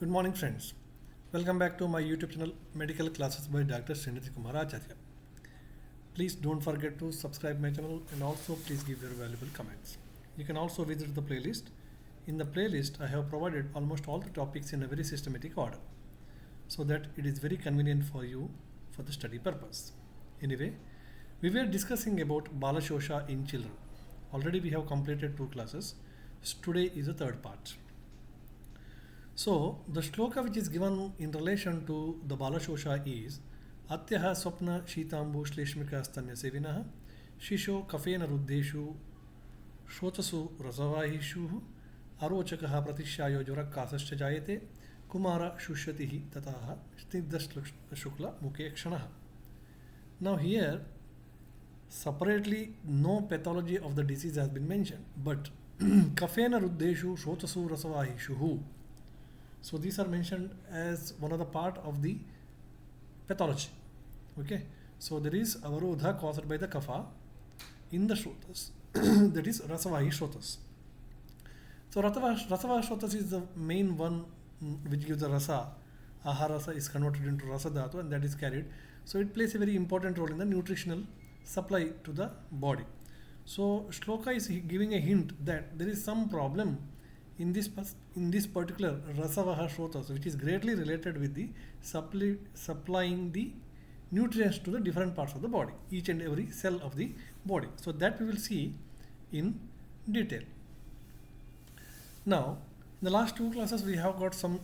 Good morning, friends. Welcome back to my YouTube channel Medical Classes by Dr. Srinidhi Kumar Acharya. Please don't forget to subscribe my channel and also please give your valuable comments. You can also visit the playlist. In the playlist, I have provided almost all the topics in a very systematic order so that it is very convenient for you for the study purpose. Anyway, we were discussing about Bala shosha in children. Already we have completed 2 classes. Today is the third part. So, the shloka which is given in relation to the Bala shosha is Atyaha Swapna Shitambu Shleshmika Stanya Sevinaha Shisho Kafena Ruddeshu Shotasu Rasavahishu Arochakaha Pratishayo Jurakasascha Jayate Kumara Shushatihi Tataha Snigdha Shukla Mukhe Kshanaha. Now here separately no pathology of the disease has been mentioned, but Kafena Ruddeshu Shotasu Rasavahishu. So these are mentioned as one of the part of the pathology. Okay. So there is avarodha caused by the kapha in the shrotas. That is rasavahi shrotas. So rasavahi shrotas is the main one which gives the rasa. Aha rasa is converted into rasa dhatu and that is carried. So it plays a very important role in the nutritional supply to the body. So shloka is giving a hint that there is some problem in this particular rasavaha shrotas, which is greatly related with the supplying the nutrients to the different parts of the body, each and every cell of the body. So that we will see in detail. Now, in the last 2 classes we have got some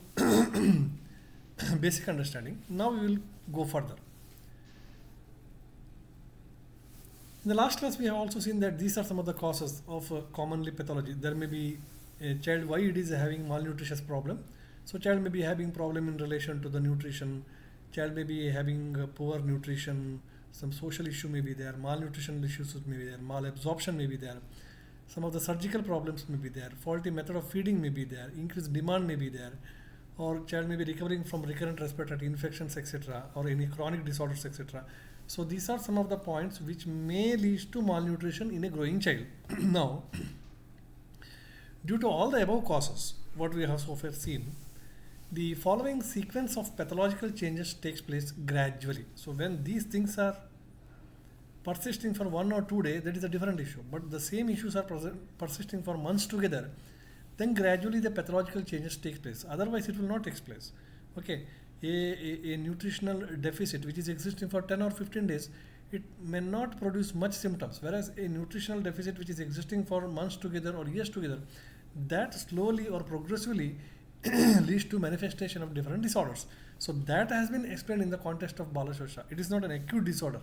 basic understanding. Now we will go further. In the last class we have also seen that these are some of the causes of commonly pathology. There may be a child, why it is having malnutritious problem. So child may be having problem in relation to the nutrition, child may be having poor nutrition, some social issue may be there, malnutrition issues may be there, malabsorption may be there, some of the surgical problems may be there, faulty method of feeding may be there, increased demand may be there, or child may be recovering from recurrent respiratory infections, etc., or any chronic disorders, etc. So these are some of the points which may lead to malnutrition in a growing child. Now, due to all the above causes, what we have so far seen, the following sequence of pathological changes takes place gradually. So when these things are persisting for 1 or 2 days, that is a different issue. But the same issues are persisting for months together, then gradually the pathological changes take place. Otherwise, it will not take place. Okay, a nutritional deficit which is existing for 10 or 15 days, it may not produce much symptoms, whereas a nutritional deficit which is existing for months together or years together, that slowly or progressively leads to manifestation of different disorders. So that has been explained in the context of Bala shosha. It is not an acute disorder.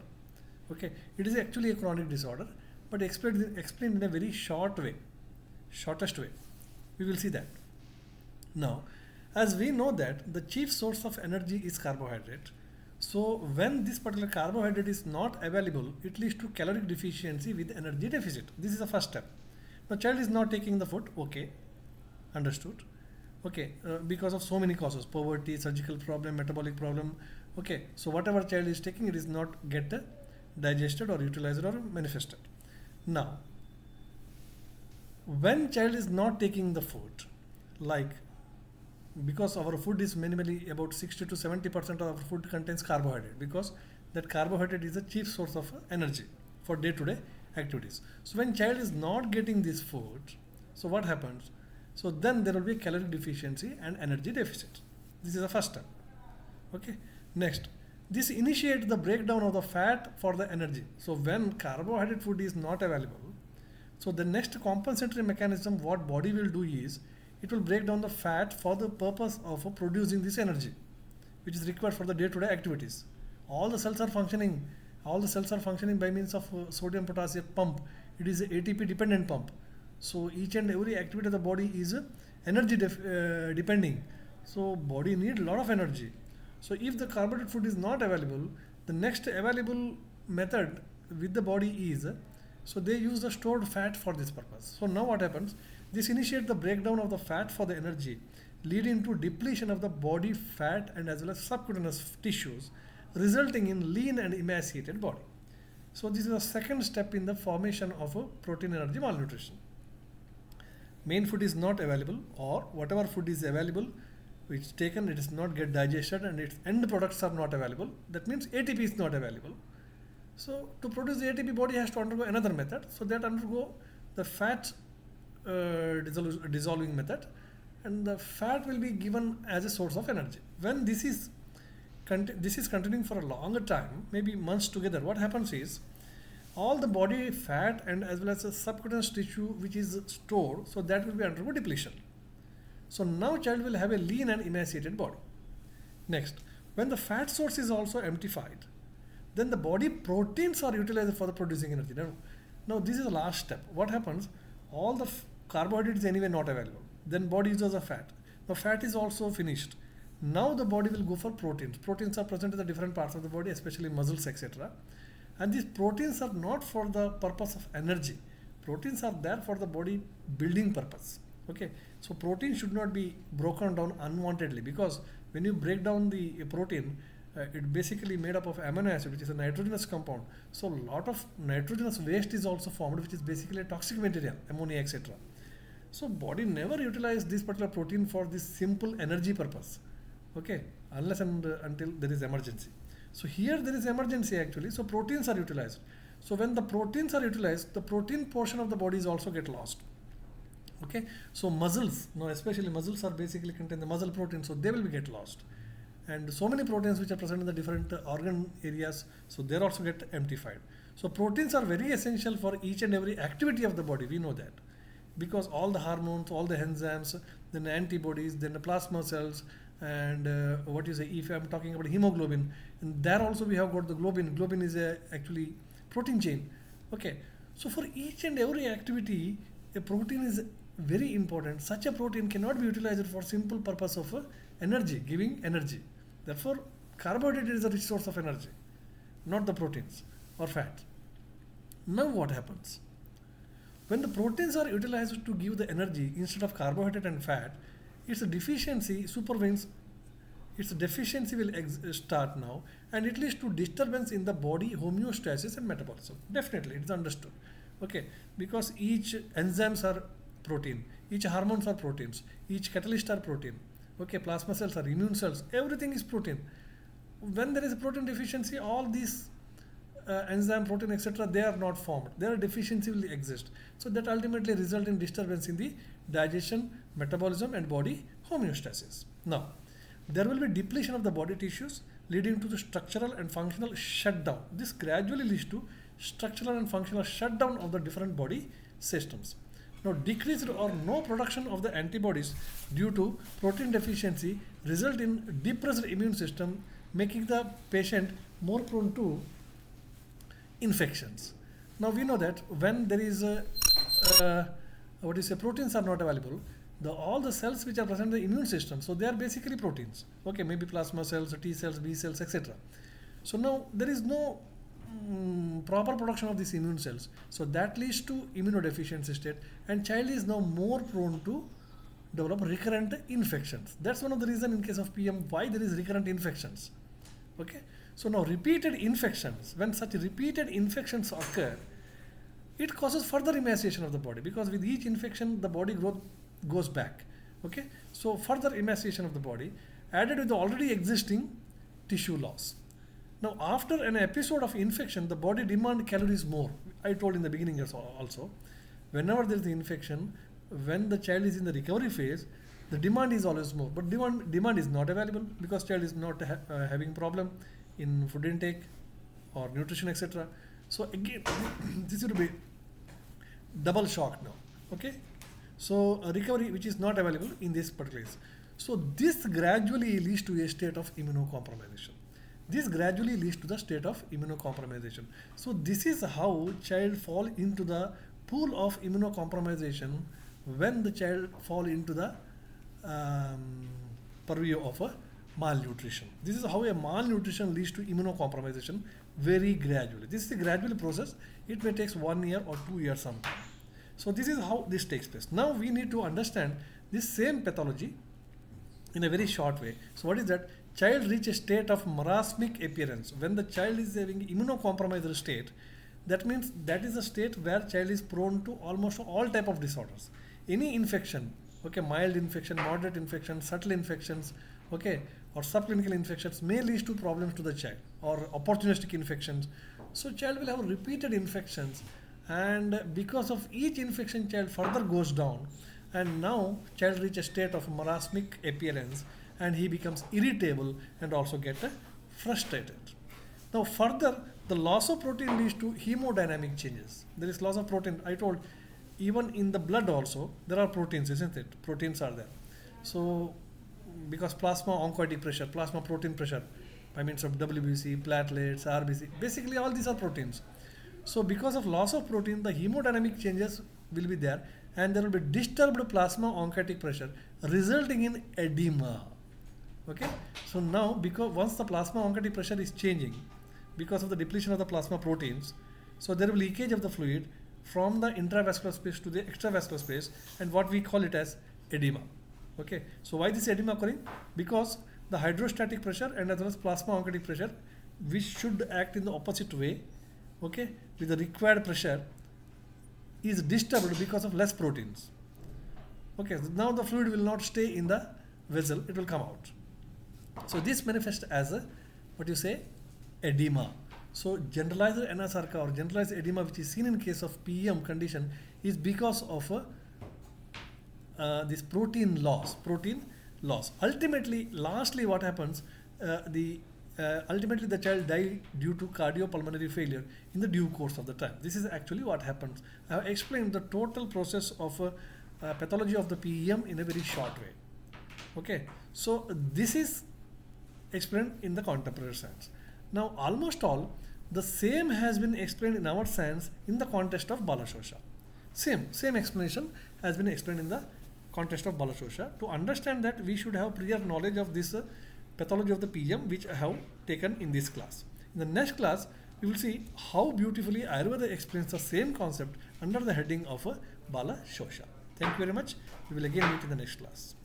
Okay, it is actually a chronic disorder, but explained in a very short way, shortest way. We will see that. Now, as we know that the chief source of energy is carbohydrate. So when this particular carbohydrate is not available, it leads to caloric deficiency with energy deficit. This is the first step. The child is not taking the food. Okay, understood. Okay, because of so many causes, poverty, surgical problem, metabolic problem. Okay, so whatever child is taking, it is not get digested or utilized or manifested. Now, when child is not taking the food, like because our food is minimally about 60 to 70% of our food contains carbohydrate, because that carbohydrate is the chief source of energy for day-to-day activities. So when child is not getting this food, so what happens? So then there will be caloric deficiency and energy deficit. This is the first step. Okay. Next, this initiates the breakdown of the fat for the energy. So when carbohydrate food is not available, so the next compensatory mechanism what body will do is, it will break down the fat for the purpose of producing this energy, which is required for the day-to-day activities. All the cells are functioning by means of sodium potassium pump. It is a ATP dependent pump. So each and every activity of the body is energy depending. So body needs a lot of energy. So if the carbohydrate food is not available, the next available method with the body is, so they use the stored fat for this purpose. So now what happens? This initiates the breakdown of the fat for the energy, leading to depletion of the body fat and as well as subcutaneous tissues, resulting in lean and emaciated body. So this is the second step in the formation of a protein energy malnutrition. Main food is not available, or whatever food is available, which taken, it is not get digested and its end products are not available. That means ATP is not available. So to produce the ATP, body has to undergo another method. So that undergo the fat dissolving method, and the fat will be given as a source of energy. When this is continuing for a longer time, maybe months together, what happens is all the body fat and as well as the subcutaneous tissue which is stored, so that will be undergo depletion. So now child will have a lean and emaciated body. Next, when the fat source is also emptified, then the body proteins are utilized for the producing energy. Now this is the last step. What happens? All the carbohydrates anyway not available. Then body uses a fat. The fat is also finished. Now the body will go for proteins. Proteins are present in the different parts of the body, especially muscles, etc. And these proteins are not for the purpose of energy. Proteins are there for the body building purpose. Okay, so protein should not be broken down unwantedly, because when you break down the protein, it basically made up of amino acid, which is a nitrogenous compound. So a lot of nitrogenous waste is also formed, which is basically a toxic material, ammonia, etc. So body never utilized this particular protein for this simple energy purpose. Okay, unless and until there is emergency. So here there is emergency actually, so proteins are utilized. So when the proteins are utilized, the protein portion of the body is also get lost. Okay, so muscles, now especially muscles are basically contain the muscle protein, so they will be get lost. And so many proteins which are present in the different organ areas, so they also get emptified. So proteins are very essential for each and every activity of the body, we know that. Because all the hormones, all the enzymes, then the antibodies, then the plasma cells, and what you say, if I'm talking about hemoglobin, and there also we have got the globin. Globin is a actually protein chain. Okay, so for each and every activity, a protein is very important. Such a protein cannot be utilized for simple purpose of energy, giving energy. Therefore, carbohydrate is a rich source of energy, not the proteins or fat. Now what happens? When the proteins are utilized to give the energy instead of carbohydrate and fat, its deficiency supervenes. Its deficiency will start now, and it leads to disturbance in the body homeostasis and metabolism. Definitely, it is understood. Okay, because each enzymes are protein, each hormones are proteins, each catalyst are protein. Okay, plasma cells are immune cells, everything is protein. When there is a protein deficiency, all these enzyme, protein, etc., they are not formed. Their deficiency will exist. So that ultimately result in disturbance in the digestion, metabolism, and body homeostasis. Now, there will be depletion of the body tissues, leading to the structural and functional shutdown. This gradually leads to structural and functional shutdown of the different body systems. Now, decreased or no production of the antibodies due to protein deficiency result in depressed immune system, making the patient more prone to infections. Now we know that when there is proteins are not available, all the cells which are present in the immune system, so they are basically proteins. Okay, maybe plasma cells, T cells, B cells, etc. So now there is no proper production of these immune cells, so that leads to immunodeficiency state, and child is now more prone to develop recurrent infections. That's one of the reasons in case of PM why there is recurrent infections. Okay, so now repeated infections, when such repeated infections occur, it causes further emaciation of the body, because with each infection the body growth goes back. Okay, so further emaciation of the body added with the already existing tissue loss. Now after an episode of infection, the body demand calories more. I told in the beginning also, whenever there is the infection, when the child is in the recovery phase, the demand is always more, but demand is not available because child is not having problem in food intake or nutrition, etc. So again, this will be double shock now. Okay, so a recovery which is not available in this particular case. So this gradually leads to a state of immunocompromisation. This gradually leads to the state of immunocompromisation. So this is how child fall into the pool of immunocompromisation when the child fall into the purview of a malnutrition. This is how a malnutrition leads to immunocompromisation very gradually. This is a gradual process. It may take 1 year or 2 years sometime. So this is how this takes place. Now we need to understand this same pathology in a very short way. So what is that? Child reach a state of marasmic appearance. When the child is having immunocompromised state, that means that is a state where child is prone to almost all type of disorders. Any infection, Okay, mild infection, moderate infection, subtle infections, okay, or subclinical infections may lead to problems to the child, or opportunistic infections. So child will have repeated infections, and because of each infection, child further goes down, and now child reach a state of marasmic appearance, and he becomes irritable and also get frustrated. Now further, the loss of protein leads to hemodynamic changes. There is loss of protein. I told even in the blood also there are proteins, isn't it? Proteins are there. So because plasma oncotic pressure, plasma protein pressure by means of WBC, platelets, RBC, basically all these are proteins. So because of loss of protein, the hemodynamic changes will be there, and there will be disturbed plasma oncotic pressure resulting in edema. Okay, so now because once the plasma oncotic pressure is changing because of the depletion of the plasma proteins, so there will be leakage of the fluid from the intravascular space to the extravascular space, and what we call it as edema. Okay, so why this edema occurring? Because the hydrostatic pressure and as well as plasma oncotic pressure, which should act in the opposite way, okay, with the required pressure, is disturbed because of less proteins. Okay, so now the fluid will not stay in the vessel, it will come out. So this manifests as a, what you say, edema. So generalized anasarca or generalized edema, which is seen in case of PEM condition, is because of this protein loss. Ultimately, lastly, what happens? Ultimately the child die due to cardiopulmonary failure in the due course of the time. This is actually what happens. I have explained the total process of pathology of the PEM in a very short way. Okay, so this is explained in the contemporary science. Now almost all the same has been explained in our science in the context of Bala shosha. Same explanation has been explained in the context of Bala shosha. To understand that, we should have prior knowledge of this pathology of the PEM, which I have taken in this class. In the next class, we will see how beautifully Ayurveda explains the same concept under the heading of Bala shosha. Thank you very much. We will again meet in the next class.